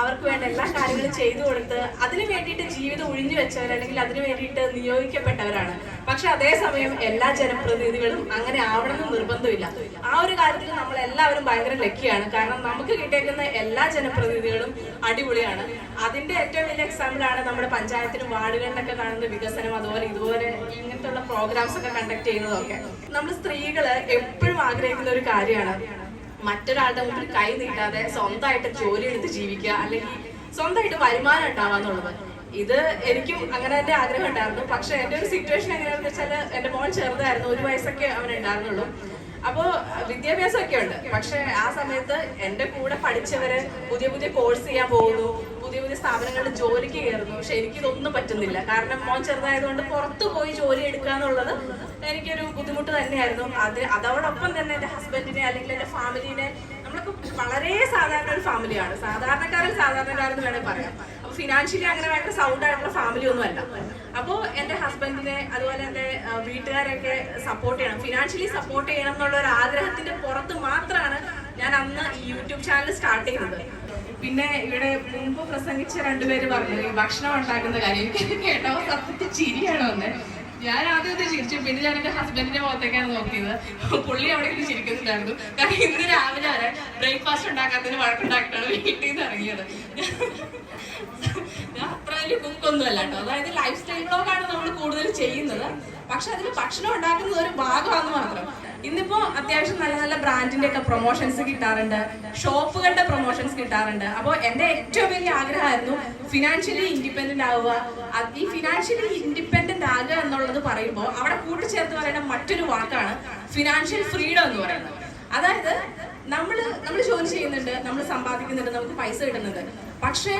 അവർക്ക് വേണ്ട എല്ലാ കാര്യങ്ങളും ചെയ്തു കൊടുത്ത് അതിനു വേണ്ടിയിട്ട് ജീവിതം ഒഴിഞ്ഞു വെച്ചവർ അല്ലെങ്കിൽ അതിനു വേണ്ടിയിട്ട് നിയോഗിക്കപ്പെട്ടവരാണ്. പക്ഷെ അതേസമയം എല്ലാ ജനപ്രതിനിധികളും അങ്ങനെ ആവണമെന്ന് നിർബന്ധമില്ല. ആ ഒരു കാര്യത്തിൽ നമ്മൾ എല്ലാവരും ഭയങ്കര ലക്കിയാണ്. കാരണം നമുക്ക് കിട്ടിയേക്കുന്ന എല്ലാ ജനപ്രതിനിധികളും അടിപൊളിയാണ്. അതിന്റെ ഏറ്റവും വലിയ എക്സാമ്പിൾ ആണ് നമ്മുടെ പഞ്ചായത്തിലും വാർഡുകളിലൊക്കെ കാണുന്ന വികസനം, അതുപോലെ ഇതുപോലെ ഇങ്ങനത്തെ പ്രോഗ്രാംസ് ഒക്കെ കണ്ടക്ട് ചെയ്യുന്നതൊക്കെ. നമ്മൾ സ്ത്രീകള് എപ്പോഴും ആഗ്രഹിക്കുന്ന ഒരു കാര്യമാണ് മറ്റൊരാളുടെ മുമ്പിൽ കൈ നീട്ടാതെ സ്വന്തമായിട്ട് ജോലി എടുത്ത് ജീവിക്കുക, അല്ലെങ്കിൽ സ്വന്തമായിട്ട് വരുമാനം ഉണ്ടാവാന്നുള്ളത്. ഇത് എനിക്കും അങ്ങനെ തന്നെ ആഗ്രഹം ഉണ്ടായിരുന്നു. പക്ഷെ എന്റെ ഒരു സിറ്റുവേഷൻ എങ്ങനെയാണെന്ന് വെച്ചാൽ എന്റെ മോൻ ചെറുതായിരുന്നു, 1 വയസ്സൊക്കെ അവനുണ്ടായിരുന്നുള്ളൂ. അപ്പോ വിദ്യാഭ്യാസമൊക്കെ ഉണ്ട്. പക്ഷെ ആ സമയത്ത് എന്റെ കൂടെ പഠിച്ചവര് പുതിയ പുതിയ കോഴ്സ് ചെയ്യാൻ പോകുന്നു, പുതിയ പുതിയ സ്ഥാപനങ്ങളിൽ ജോലിക്ക് കയറുന്നു. പക്ഷെ എനിക്കിതൊന്നും പറ്റുന്നില്ല. കാരണം മോൻ ചെറുതായതുകൊണ്ട് പുറത്തു പോയി ജോലി എടുക്കുക എന്നുള്ളത് എനിക്കൊരു ബുദ്ധിമുട്ട് തന്നെയായിരുന്നു. അതോടൊപ്പം തന്നെ എന്റെ ഹസ്ബൻഡിനെ അല്ലെങ്കിൽ എന്റെ ഫാമിലിനെ, നമ്മളൊക്കെ വളരെ സാധാരണ ഒരു ഫാമിലിയാണ്, സാധാരണക്കാരെന്ന് വേണമെങ്കിൽ പറയാം. അപ്പൊ ഫിനാൻഷ്യലി അങ്ങനെ ഭയങ്കര സൗണ്ട് ആയിട്ടുള്ള ഫാമിലി ഒന്നും അല്ല. അപ്പോൾ എന്റെ ഹസ്ബൻഡിനെ അതുപോലെ എന്റെ വീട്ടുകാരൊക്കെ സപ്പോർട്ട് ചെയ്യണം, ഫിനാൻഷ്യലി സപ്പോർട്ട് ചെയ്യണം എന്നുള്ള ഒരു ആഗ്രഹത്തിന്റെ പുറത്ത് മാത്രമാണ് ഞാൻ അന്ന് ഈ യൂട്യൂബ് ചാനൽ സ്റ്റാർട്ട് ചെയ്യുന്നത്. പിന്നെ ഇവിടെ മുമ്പ് പ്രസംഗിച്ച 2 പേര് പറഞ്ഞു ഈ ഭക്ഷണം ഉണ്ടാക്കുന്ന കാര്യം. കേട്ടോ സത്യത്തിൽ ചിരിയാണ് വന്നെ. ഞാൻ ആദ്യം ചിരിച്ചു, പിന്നെ ഞാൻ എന്റെ ഹസ്ബൻഡിന്റെ മുഖത്തേക്കാണ് നോക്കിയത്. പുള്ളി അവിടെ ഇരുന്ന് ചിരിക്കുന്നുണ്ടായിരുന്നു. കാരണം ഇന്ന് രാവിലെ വരെ ബ്രേക്ക്ഫാസ്റ്റ് ഉണ്ടാക്കാത്തതിന് വഴക്കുണ്ടാക്കിയിട്ടാണ് വീട്ടിൽ നിന്ന് ഇറങ്ങിയത്. ഞാൻ അത്ര വലിയ കുക്കൊന്നുമല്ല കേട്ടോ. അതായത് ലൈഫ് സ്റ്റൈൽ ബ്ലോഗാണ് നമ്മൾ കൂടുതൽ ചെയ്യുന്നത്. പക്ഷെ അതിൽ ഭക്ഷണം ഉണ്ടാക്കുന്നത് ഒരു ഭാഗമാണെന്ന് മാത്രം. ഇന്നിപ്പോ അത്യാവശ്യം നല്ല നല്ല ബ്രാൻഡിന്റെ ഒക്കെ പ്രൊമോഷൻസ് കിട്ടാറുണ്ട്, ഷോപ്പുകളുടെ പ്രൊമോഷൻസ് കിട്ടാറുണ്ട്. അപ്പോൾ എന്റെ ഏറ്റവും വലിയ ആഗ്രഹമായിരുന്നു ഫിനാൻഷ്യലി ഇൻഡിപെൻഡന്റ് ആവുക. ഈ ഫിനാൻഷ്യലി ഇൻഡിപെൻഡന്റ് ആകുക എന്നുള്ളത് പറയുമ്പോൾ അവിടെ കൂട്ടിച്ചേർത്ത് പറയുന്ന മറ്റൊരു വാക്കാണ് ഫിനാൻഷ്യൽ ഫ്രീഡം എന്ന് പറയുന്നത്. അതായത് നമ്മൾ ജോലി ചെയ്യുന്നുണ്ട്, നമ്മൾ സമ്പാദിക്കുന്നുണ്ട്, നമുക്ക് പൈസ കിട്ടുന്നുണ്ട്. പക്ഷെ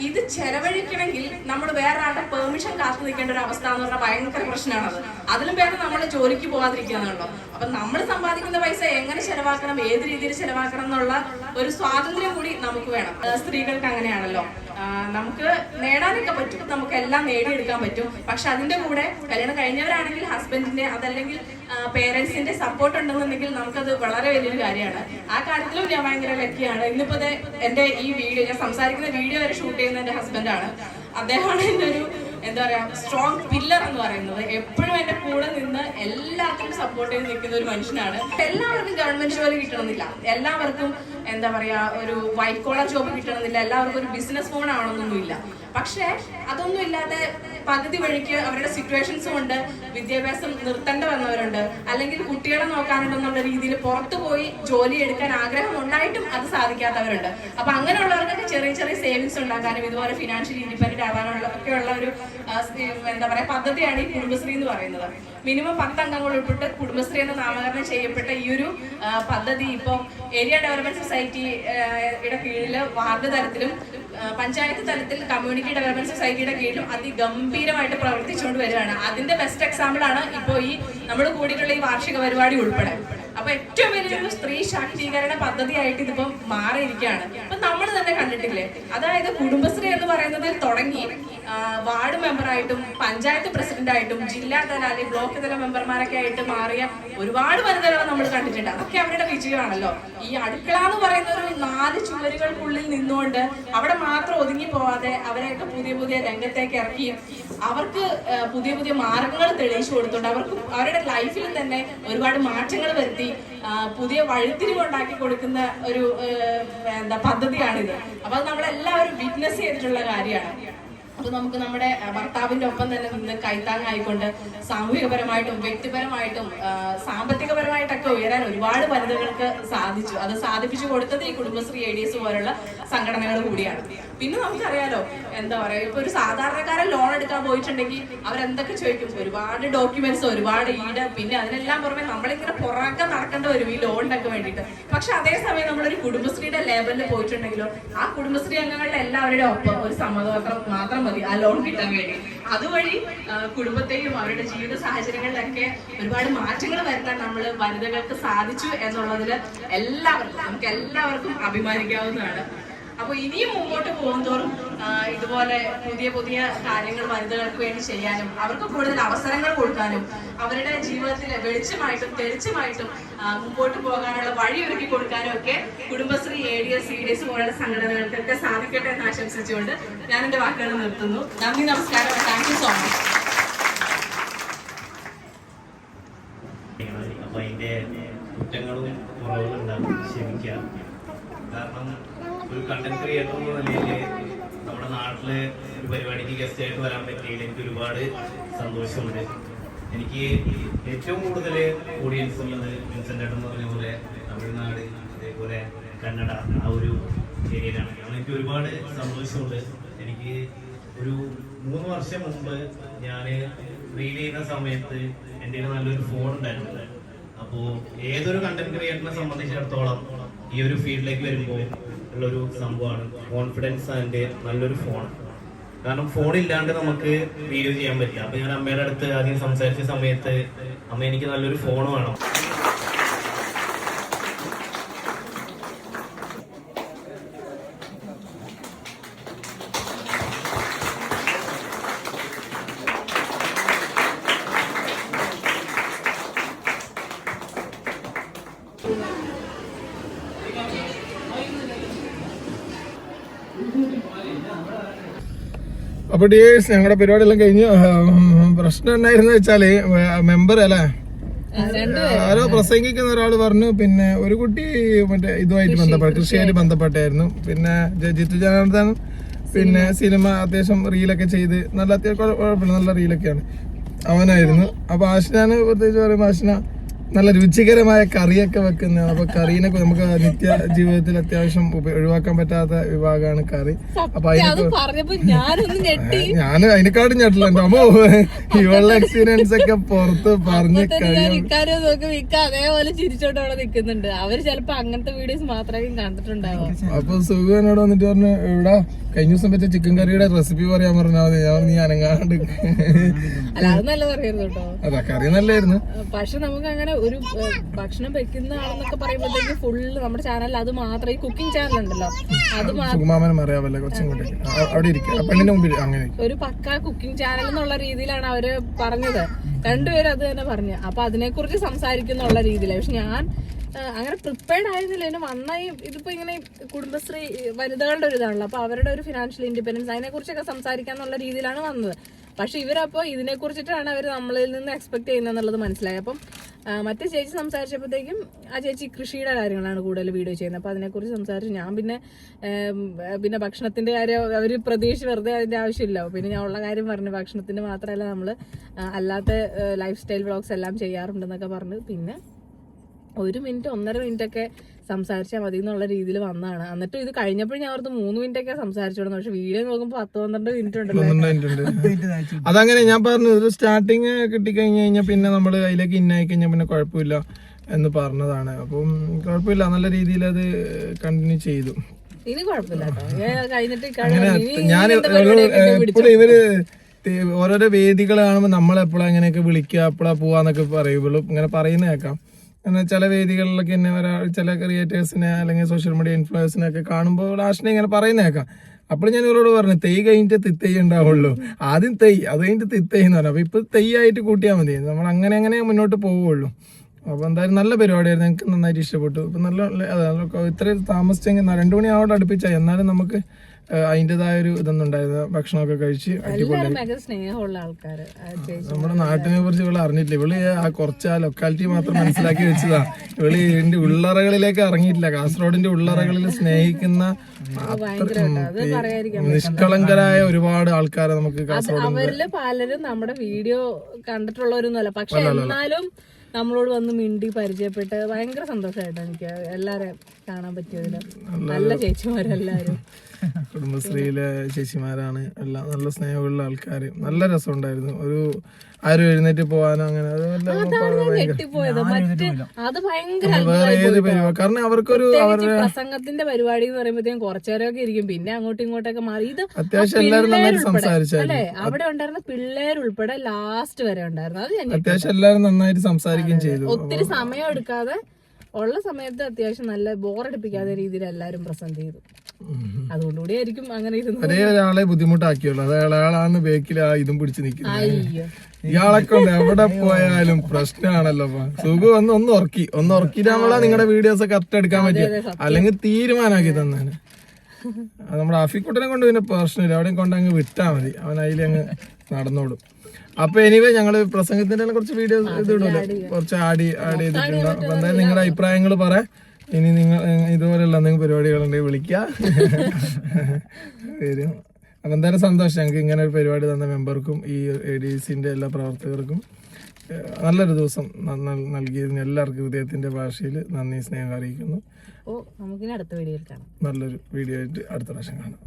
ഇത് ചെലവഴിക്കണമെങ്കിൽ നമ്മൾ വേറെ ആളുടെ പെർമിഷൻ കാത്തു നിൽക്കേണ്ട ഒരു അവസ്ഥ എന്ന് പറഞ്ഞാൽ ഭയങ്കര പ്രശ്നമാണത്. അതിലും ഭേദം നമ്മൾ ജോലിക്ക് പോകാതിരിക്കുകയാണല്ലോ. അപ്പൊ നമ്മൾ സമ്പാദിക്കുന്ന പൈസ എങ്ങനെ ചെലവാക്കണം, ഏത് രീതിയിൽ ചെലവാക്കണം എന്നുള്ള ഒരു സ്വാതന്ത്ര്യം കൂടി നമുക്ക് വേണം. സ്ത്രീകൾക്ക് അങ്ങനെയാണല്ലോ, നമുക്ക് നേടാനൊക്കെ പറ്റും, നമുക്ക് എല്ലാം നേടിയെടുക്കാൻ പറ്റും. പക്ഷെ അതിന്റെ കൂടെ കല്യാണം കഴിഞ്ഞവരാണെങ്കിൽ ഹസ്ബൻഡിന്റെ അതല്ലെങ്കിൽ പേരൻസിന്റെ സപ്പോർട്ട് ഉണ്ടെന്നുണ്ടെങ്കിൽ നമുക്കത് വളരെ വലിയൊരു കാര്യമാണ്. ആ കാര്യത്തിലും ഞാൻ ഭയങ്കര ലക്കിയാണ്. ഇന്നിപ്പോ എന്റെ ഈ വീഡിയോ, ഞാൻ സംസാരിക്കുന്ന വീഡിയോ വരെ ഷൂട്ട് ചെയ്യുന്ന എന്റെ ഹസ്ബൻഡാണ്. അദ്ദേഹമാണ് എന്റെ ഒരു എന്താ പറയാ സ്ട്രോങ് പില്ലർ എന്ന് പറയുന്നത്. എപ്പോഴും എന്റെ കൂടെ നിന്ന് എല്ലാത്തിനും സപ്പോർട്ട് ചെയ്ത് നിൽക്കുന്ന ഒരു മനുഷ്യനാണ്. എല്ലാവർക്കും ഗവൺമെന്റ് ജോലി കിട്ടണമെന്നില്ല, എല്ലാവർക്കും എന്താ പറയാ ഒരു വൈറ്റ് കോളർ ജോബ് കിട്ടണമെന്നില്ല, എല്ലാവർക്കും ഒരു ബിസിനസ് ഫോൺ ആവണമെന്നൊന്നുമില്ല. പക്ഷെ അതൊന്നും ഇല്ലാതെ പകുതി വഴിക്ക് അവരുടെ സിറ്റുവേഷൻസും ഉണ്ട്, വിദ്യാഭ്യാസം നിർത്തേണ്ട വന്നവരുണ്ട്, അല്ലെങ്കിൽ കുട്ടികളെ നോക്കാനുണ്ടെന്നുള്ള രീതിയിൽ പുറത്തു പോയി ജോലി എടുക്കാൻ ആഗ്രഹം ഉണ്ടായിട്ടും അത് സാധിക്കാത്തവരുണ്ട്. അപ്പൊ അങ്ങനെയുള്ളവർക്കൊക്കെ ചെറിയ ചെറിയ സേവിങ്സ് ഉണ്ടാക്കാനും ഇതുപോലെ ഫിനാൻഷ്യലി ഇൻഡിപെൻഡന്റ് ആവാനുള്ള ഒക്കെയുള്ള ഒരു എന്താ പറയാ പദ്ധതിയാണ് ഈ കുടുംബശ്രീ എന്ന് പറയുന്നത്. മിനിമം 10 അംഗങ്ങൾ ഉൾപ്പെട്ട് കുടുംബശ്രീ എന്ന് നാമകരണം ചെയ്യപ്പെട്ട ഈ ഒരു പദ്ധതി ഇപ്പോൾ ഏരിയ ഡെവലപ്മെന്റ് സൊസൈറ്റിയുടെ കീഴിൽ വാർഡ് തലത്തിലും പഞ്ചായത്ത് തലത്തിൽ കമ്മ്യൂണിറ്റി ഡെവലപ്മെന്റ് സൊസൈറ്റിയുടെ കീഴിലും അതിഗംഭീരമായിട്ട് പ്രവർത്തിച്ചുകൊണ്ട് വരികയാണ്. അതിന്റെ ബെസ്റ്റ് എക്സാമ്പിൾ ആണ് ഇപ്പോൾ ഈ നമ്മൾ കൂടിയിട്ടുള്ള ഈ വാർഷിക പരിപാടി ഉൾപ്പെടെ. അപ്പൊ ഏറ്റവും വലിയൊരു സ്ത്രീ ശാക്തീകരണ പദ്ധതിയായിട്ട് ഇതിപ്പം മാറിയിരിക്കുകയാണ്. അപ്പൊ നമ്മൾ തന്നെ കണ്ടിട്ടില്ലേ, അതായത് കുടുംബശ്രീ എന്ന് പറയുന്നതിൽ തുടങ്ങി വാർഡ് മെമ്പറായിട്ടും പഞ്ചായത്ത് പ്രസിഡന്റായിട്ടും ജില്ലാ തല അല്ലെങ്കിൽ ബ്ലോക്ക് തല മെമ്പർമാരൊക്കെ ആയിട്ട് മാറിയ ഒരുപാട് വനിതകളെ നമ്മൾ കണ്ടിട്ടുണ്ട്. അതൊക്കെ അവരുടെ വിജയമാണല്ലോ. ഈ അടുക്കള എന്ന് പറയുന്ന ഒരു 4 ചുവരുകൾക്കുള്ളിൽ നിന്നുകൊണ്ട് അവിടെ മാത്രം ഒതുങ്ങി പോവാതെ അവരെയൊക്കെ പുതിയ പുതിയ രംഗത്തേക്ക് ഇറക്കി അവർക്ക് പുതിയ പുതിയ മാർഗങ്ങൾ തെളിയിച്ചു കൊടുത്തുകൊണ്ട് അവർക്ക് അവരുടെ ലൈഫിൽ തന്നെ ഒരുപാട് മാറ്റങ്ങൾ വരുത്തി പുതിയ വഴിത്തിരിവ് ഉണ്ടാക്കി കൊടുക്കുന്ന ഒരു പദ്ധതിയാണിത്. അപ്പൊ അത് നമ്മളെല്ലാവരും വിറ്റ്നസ് ചെയ്തിട്ടുള്ള കാര്യമാണ്. അപ്പൊ നമുക്ക് നമ്മുടെ ഭർത്താവിന്റെ ഒപ്പം തന്നെ നിന്ന് കൈത്താങ്ങായിക്കൊണ്ട് സാമൂഹികപരമായിട്ടും വ്യക്തിപരമായിട്ടും സാമ്പത്തികപരമായിട്ടൊക്കെ ഉയരാൻ ഒരുപാട് വനിതകൾക്ക് സാധിച്ചു. അത് സാധിപ്പിച്ചു കൊടുത്തത് ഈ കുടുംബശ്രീ ADS പോലുള്ള സംഘടനകൾ കൂടിയാണ്. പിന്നെ നമുക്കറിയാലോ, എന്താ പറയാ, ഇപ്പൊ ഒരു സാധാരണക്കാരൻ ലോൺ എടുക്കാൻ പോയിട്ടുണ്ടെങ്കിൽ അവരെന്തൊക്കെ ചോദിക്കും, ഒരുപാട് ഡോക്യുമെന്റ്സ്, ഒരുപാട് ഈട്, പിന്നെ അതിനെല്ലാം പുറമെ നമ്മളിങ്ങനെ പുറകെ നടക്കേണ്ട വരും ഈ ലോണിനൊക്കെ വേണ്ടിയിട്ട്. പക്ഷെ അതേസമയം നമ്മളൊരു കുടുംബശ്രീയുടെ ലേബലിൽ പോയിട്ടുണ്ടെങ്കിലോ ആ കുടുംബശ്രീ അംഗങ്ങളുടെ എല്ലാവരുടെയും ഒപ്പം ഒരു സമ്മതപത്രം മാത്രം മതി ആ ലോൺ കിട്ടാൻ വേണ്ടി. അതുവഴി കുടുംബത്തെയും അവരുടെ ജീവിത സാഹചര്യങ്ങളിലൊക്കെ ഒരുപാട് മാറ്റങ്ങൾ വരുത്താൻ നമ്മൾ വനിതകൾക്ക് സാധിച്ചു എന്നുള്ളതിൽ നമുക്ക് എല്ലാവർക്കും അഭിമാനിക്കാവുന്നതാണ്. അപ്പൊ ഇനിയും മുമ്പോട്ട് പോകുന്തോറും ഇതുപോലെ പുതിയ പുതിയ കാര്യങ്ങൾ വനിതകൾക്ക് വേണ്ടി ചെയ്യാനും അവർക്ക് കൂടുതൽ അവസരങ്ങൾ കൊടുക്കാനും അവരുടെ ജീവിതത്തിൽ വെളിച്ചമായിട്ടും തെളിച്ചമായിട്ടും മുമ്പോട്ട് പോകാനുള്ള വഴി ഒരുക്കി കൊടുക്കാനും ഒക്കെ കുടുംബശ്രീ ADS CDS പോലുള്ള സംഘടനകൾക്കൊക്കെ സാധിക്കട്ടെ എന്ന് ആശംസിച്ചുകൊണ്ട് ഞാൻ എന്റെ വാക്കുകൾ നിർത്തുന്നു. നന്ദി, നമസ്കാരം. Thank you so much. അപ്പൊ അതിന്റെ കുറ്റങ്ങളും കുറവുകളും ഉണ്ടാകും, ക്ഷമിക്കാം. കാരണം ഒരു കണ്ടന്റ് ക്രിയേറ്റർ എന്ന നിലയിൽ നമ്മുടെ നാട്ടില് ഒരു പരിപാടിക്ക് ഗസ്റ്റ് ആയിട്ട് വരാൻ പറ്റിയതിൽ എനിക്ക് ഒരുപാട് സന്തോഷമുണ്ട്. എനിക്ക് ഏറ്റവും കൂടുതൽ ഓഡിയൻസ് ഉള്ളത് വിൻസെന്റ് ഏട്ടൻ എന്ന് പറഞ്ഞ പോലെ തമിഴ്നാട്, അതേപോലെ കന്നഡ, ആ ഒരു ഏരിയയിലാണ്. എനിക്ക് ഒരുപാട് സന്തോഷമുണ്ട്. എനിക്ക് ഒരു 3 വർഷം മുമ്പ് ഞാൻ റീൽ ചെയ്യുന്ന സമയത്ത് എൻ്റെ നല്ലൊരു ഫോൺ ഉണ്ടായിരുന്നു. അപ്പോൾ ഏതൊരു കണ്ടന്റ് ക്രിയേറ്ററിനെ സംബന്ധിച്ചിടത്തോളം ഈ ഒരു ഫീൽഡിലേക്ക് വരുമ്പോൾ ഉള്ളൊരു സംഭവമാണ് കോൺഫിഡൻസ് ആൻഡ് നല്ലൊരു ഫോൺ. കാരണം ഫോണില്ലാണ്ട് നമുക്ക് വീഡിയോ ചെയ്യാൻ പറ്റില്ല. അപ്പൊ ഞാൻ അമ്മയുടെ അടുത്ത് ആദ്യം സംസാരിച്ച സമയത്ത് അമ്മ എനിക്ക് നല്ലൊരു ഫോൺ വേണം. അപ്പൊ ഡിയേഴ്സ്, ഞങ്ങളുടെ പരിപാടി എല്ലാം കഴിഞ്ഞു. പ്രശ്നം എന്നായിരുന്നു വെച്ചാല് മെമ്പർ അല്ലേ, ആരോ പ്രസംഗിക്കുന്ന ഒരാൾ പറഞ്ഞു, പിന്നെ ഒരു കുട്ടി മറ്റേ ഇതുമായിട്ട് ബന്ധപ്പെട്ട കൃഷിയായിട്ട് ബന്ധപ്പെട്ടായിരുന്നു. പിന്നെ ജിത്തു ജനാർദ്ദൻ പിന്നെ സിനിമ അത്യാവശ്യം റീലൊക്കെ ചെയ്ത് നല്ല അത്യാവശ്യം കുഴപ്പമില്ല, നല്ല റീലൊക്കെയാണ് അവനായിരുന്നു. അപ്പൊ ആശിനാണ് പ്രത്യേകിച്ച് പറയുമ്പോൾ ആശിന നല്ല രുചികരമായ കറിയൊക്കെ വെക്കുന്നതാണ്. അപ്പൊ കറീനെ നമുക്ക് നിത്യ ജീവിതത്തിൽ അത്യാവശ്യം ഒഴിവാക്കാൻ പറ്റാത്ത വിഭാഗമാണ് കറി. അപ്പൊ ഞാൻ അതിനെക്കാട്ടും ഞെട്ടില്ല. അമ്മോ, ഇവളുടെ എക്സ്പീരിയൻസ് ഒക്കെ പുറത്ത് പറഞ്ഞ് അതേപോലെ ചിരിച്ചോണ്ട് അവിടെ നിൽക്കുന്നുണ്ട്. അവര് ചിലപ്പോ അങ്ങനത്തെ വീഡിയോസ് മാത്രമേ കണ്ടിട്ടുണ്ടാവും. അപ്പൊ സുഖനോട് വന്നിട്ട് പറഞ്ഞു, ഇവിടെ കഴിഞ്ഞ ദിവസം പറ്റിയ ചിക്കൻ കറിയുടെ റെസിപ്പി പറയാൻ പറഞ്ഞാൽ മതി. ഞാൻ നീ അനങ്ങാണ്ട് അല്ല, അത് നല്ലതറിയായിരുന്നു കേട്ടോ. അതാ കറി നല്ലായിരുന്നു. പക്ഷെ നമുക്ക് അങ്ങനെ ഒരു ഭക്ഷണം വെക്കുന്ന ആളെന്നൊക്കെ പറയുമ്പോഴത്തേക്ക് ഫുള്ള് നമ്മുടെ ചാനലിൽ അത് മാത്രം, ഈ കുക്കിംഗ് ചാനൽ ഉണ്ടല്ലോ, അത് സുകുമാമനും അറിയാമല്ലോ, കുറച്ചും കൂടെ അവിടെ ഇരിക്കും പെണ്ണിന്റെ മുമ്പിൽ. അങ്ങനെ ഒരു പക്ക കുക്കിംഗ് ചാനൽ എന്നുള്ള രീതിയിലാണ് അവര് പറഞ്ഞത്. രണ്ടുപേരും അത് തന്നെ പറഞ്ഞു. അപ്പൊ അതിനെക്കുറിച്ച് സംസാരിക്കുന്നുള്ള രീതിയിലാണ്. പക്ഷെ ഞാൻ അങ്ങനെ പ്രിപ്പയർഡ് ആയിരുന്നില്ല. ഇതിന് നന്നായി ഇതിപ്പോ ഇങ്ങനെ കുടുംബശ്രീ വനിതകളുടെ ഒരു ഇതാണല്ലോ, അപ്പൊ അവരുടെ ഒരു ഫിനാൻഷ്യൽ ഇൻഡിപെൻഡൻസ് അതിനെ കുറിച്ചൊക്കെ സംസാരിക്കാന്നുള്ള രീതിയിലാണ് വന്നത്. പക്ഷെ ഇവരപ്പോ ഇതിനെ കുറിച്ചിട്ടാണ് അവർ നമ്മളിൽ നിന്ന് എക്സ്പെക്ട് ചെയ്യുന്നത് മനസ്സിലായി. അപ്പം മറ്റേ ചേച്ചി സംസാരിച്ചപ്പോഴത്തേക്കും ആ ചേച്ചി കൃഷിയുടെ കാര്യങ്ങളാണ് കൂടുതൽ വീഡിയോ ചെയ്യുന്നത്. അപ്പൊ അതിനെക്കുറിച്ച് സംസാരിച്ചു. ഞാൻ പിന്നെ ഭക്ഷണത്തിന്റെ കാര്യം അവര് പ്രതീക്ഷിച്ച് വെറുതെ അതിന്റെ ആവശ്യമില്ല. പിന്നെ ഞാൻ ഉള്ള കാര്യം പറഞ്ഞു, ഭക്ഷണത്തിന്റെ മാത്രമല്ല നമ്മള് അല്ലാത്ത ലൈഫ് സ്റ്റൈൽ വ്ളോഗ്സ് എല്ലാം ചെയ്യാറുണ്ടെന്നൊക്കെ പറഞ്ഞു. പിന്നെ 1 മിനിറ്റ് 1.5 മിനിറ്റ് ഒക്കെ സംസാരിച്ചാൽ മതി എന്നുള്ള രീതിയിൽ വന്നതാണ്. എന്നിട്ട് ഇത് കഴിഞ്ഞപ്പോൾ ഞാൻ ഓർത്ത് 3 മിനിറ്റ് ഒക്കെ സംസാരിച്ചോളൂ. പക്ഷെ വീഡിയോ നോക്കുമ്പോൾ 10-12 മിനിറ്റ് ഉണ്ടല്ലോ. അതങ്ങനെ ഞാൻ പറഞ്ഞു, ഒരു സ്റ്റാർട്ടിങ് കിട്ടിക്കഴിഞ്ഞ് കഴിഞ്ഞാൽ പിന്നെ നമ്മൾ അതിലേക്ക് ഇന്നായി കഴിഞ്ഞാൽ പിന്നെ കുഴപ്പമില്ല എന്ന് പറഞ്ഞതാണ്. അപ്പം കുഴപ്പമില്ല, നല്ല രീതിയിൽ അത് കണ്ടിന്യൂ ചെയ്തു. ഇനി കുഴപ്പമില്ല ഞാൻ എപ്പോഴും ഇവര് ഓരോരോ വേദികൾ കാണുമ്പോൾ നമ്മളെപ്പോഴും അങ്ങനെയൊക്കെ വിളിക്കുക, എപ്പോഴാ പോവാന്നൊക്കെ പറയുള്ളൂ. ഇങ്ങനെ പറയുന്ന കേൾക്കാം. എന്നാൽ ചില വേദികളിലൊക്കെ എന്നെ ചില ക്രിയേറ്റേഴ്സിനെ അല്ലെങ്കിൽ സോഷ്യൽ മീഡിയ ഇൻഫ്ലുവൻസിനെ ഒക്കെ കാണുമ്പോൾ ആഷിനെ ഇങ്ങനെ പറയുന്നേക്കാം. അപ്പോൾ ഞാൻ ഇവരോട് പറഞ്ഞു, തെയ് കഴിഞ്ഞിട്ട് തിത്തൈ ഉണ്ടാവുള്ളൂ. ആദ്യം തെയ്, അത് കഴിഞ്ഞിട്ട് തിത്തൈ എന്ന് പറഞ്ഞു. അപ്പൊ ഇപ്പൊ തെയ്യായിട്ട് കൂട്ടിയാൽ മതി, നമ്മൾ അങ്ങനെ മുന്നോട്ട് പോവുള്ളൂ. അപ്പൊ എന്തായാലും നല്ല പരിപാടിയായിരുന്നു, എനിക്ക് നന്നായിട്ട് ഇഷ്ടപ്പെട്ടു. ഇപ്പൊ നല്ല ഇത്രയും താമസിച്ചെങ്കിൽ 2 മണി അവിടെ അടുപ്പിച്ചായി, എന്നാലും നമുക്ക് അതിൻ്റെതായ ഒരു ഇതൊന്നും ഉണ്ടായിരുന്നു. ഭക്ഷണമൊക്കെ കഴിച്ച് അടിപൊളി. നമ്മുടെ നാട്ടിനെ കുറിച്ച് ഇവള് അറിഞ്ഞിട്ടില്ല. ഇവള് കുറച്ച് ആ ലൊക്കാലിറ്റി മാത്രം മനസ്സിലാക്കി വെച്ചതാ. ഇവള് ഇതിന്റെ ഉള്ളറകളിലേക്ക് ഇറങ്ങിയിട്ടില്ല. കാസർഗോഡിന്റെ ഉള്ളറകളിൽ സ്നേഹിക്കുന്ന നിഷ്കളങ്കരായ ഒരുപാട് ആൾക്കാരെ നമുക്ക് കാസർഗോഡ്. അവരില് പലരും നമ്മുടെ വീഡിയോ കണ്ടിട്ടുള്ളവരൊന്നുമല്ല, പക്ഷെ എന്നാലും നമ്മളോട് വന്ന് മിണ്ടി പരിചയപ്പെട്ട് ഭയങ്കര സന്തോഷമായിട്ടോ എനിക്ക് എല്ലാരെയും കാണാൻ പറ്റിയതില്. നല്ല ചേച്ചിമാരെല്ലാരും കുടുംബശ്രീയിലെ ചേച്ചിമാരാണ് എല്ലാം. നല്ല സ്നേഹമുള്ള ആൾക്കാര്, നല്ല രസമുണ്ടായിരുന്നു. ഒരു ആരും എഴുന്നേറ്റ് പോവാനോ അങ്ങനെ വേറെ ഏത് പരിപാടി, കാരണം അവർക്കൊരു അവരുടെ പ്രസംഗത്തിന്റെ പരിപാടി എന്ന് പറയുമ്പോഴത്തേക്കും കുറച്ചേരൊക്കെ ഇരിക്കും, പിന്നെ അങ്ങോട്ടും ഇങ്ങോട്ടൊക്കെ മാറി. ഇത് അത്യാവശ്യം എല്ലാവരും നന്നായിട്ട് സംസാരിച്ചു അല്ലെ, അവിടെ ഉണ്ടായിരുന്ന പിള്ളേരുൾപ്പെടെ ലാസ്റ്റ് വരെ ഉണ്ടായിരുന്നു. അത് അത്യാവശ്യം എല്ലാവരും നന്നായിട്ട് സംസാരിക്കുകയും ചെയ്തു. ഒത്തിരി സമയം എടുക്കാതെ ഉള്ള സമയത്ത് അത്യാവശ്യം നല്ല ബോറടിപ്പിക്കാത്ത രീതിയിൽ എല്ലാവരും പ്രസന്റ് ചെയ്തു. അതുകൊണ്ടുകൂടി ആയിരിക്കും അങ്ങനെ ഇരുന്നു. ഒരേ ഒരാളെ ബുദ്ധിമുട്ടാക്കിയുള്ളൂ, അത് അയാളാണ് ബേക്കിൽ ഇതും പിടിച്ച് നിൽക്കുന്നത്. അയ്യോ ഇയാളൊക്കെ ഉണ്ട് എവിടെ പോയാലും പ്രശ്നമാണല്ലോ. സുഖം ഒന്ന് ഉറക്കിയിട്ട് നമ്മളാ നിങ്ങളുടെ വീഡിയോസ് ഒക്കെ കറക്റ്റ് എടുക്കാൻ പറ്റിയ, അല്ലെങ്കിൽ തീരുമാനമാക്കി തന്നാണ്. അത് നമ്മുടെ അഫിക്കുട്ടനെ കൊണ്ട് പിന്നെ പ്രശ്നമില്ല, അവിടെയും കൊണ്ട് അങ്ങ് വിട്ടാ മതി, അവൻ അതിലങ്ങ് നടന്നോളും. അപ്പൊ എനിവേ ഞങ്ങള് പ്രസംഗത്തിന്റെ കുറച്ച് വീഡിയോസ് ഇത് ഇടുമല്ലോ, കുറച്ച് ആഡ് ചെയ്തിട്ടുണ്ട്. അപ്പൊ എന്തായാലും നിങ്ങളുടെ അഭിപ്രായങ്ങൾ പറയാം. ഇനി നിങ്ങൾ ഇതുപോലെയുള്ള എന്തെങ്കിലും പരിപാടികളുണ്ടെങ്കിൽ വിളിക്കുക, വരും. അപ്പം എന്തായാലും സന്തോഷം, ഞങ്ങൾക്ക് ഇങ്ങനെ ഒരു പരിപാടി തന്ന മെമ്പർക്കും ഈ ADCന്റെ എല്ലാ പ്രവർത്തകർക്കും നല്ലൊരു ദിവസം നൽകിയതിന് എല്ലാവർക്കും ഹൃദയത്തിന്റെ ഭാഷയിൽ നന്ദി, സ്നേഹം അറിയിക്കുന്നു. നമുക്കിനി അടുത്ത വീഡിയോയിൽ കാണാം. നല്ലൊരു വീഡിയോ ആയിട്ട് അടുത്ത പ്രാവശ്യം കാണാം.